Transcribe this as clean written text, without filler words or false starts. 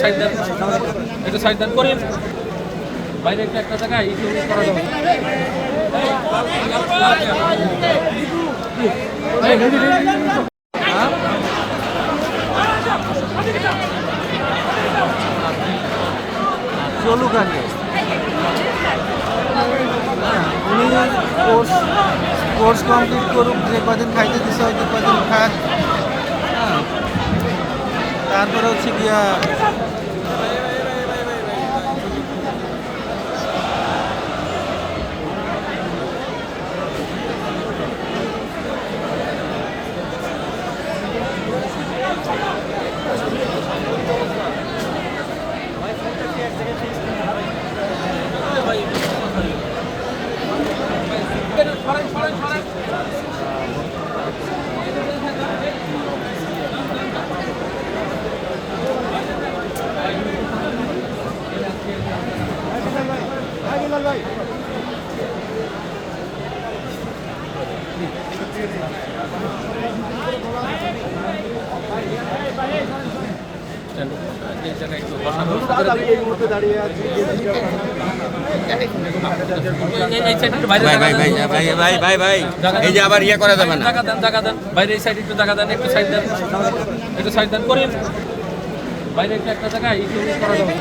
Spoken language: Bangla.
সাইড দেন, একটু সাইড দেন করেন বাইরে একটা জায়গায় একটু করা যাবে। চলুক আগে উনি কোর্স কমপ্লিট করুক, যে কদিন খাইতে দিচ্ছে হয়তো কদিন খাক, হ্যাঁ তারপরে হচ্ছে গিয়া এই যে আবার ইয়ে করা যাবে না। জায়গা দেন বাইরে এই সাইড একটু জায়গা দেন, একটু সাইড দেন, একটু সাইড দেন করেন বাইরে একটা জায়গায় একটু করা যাবে।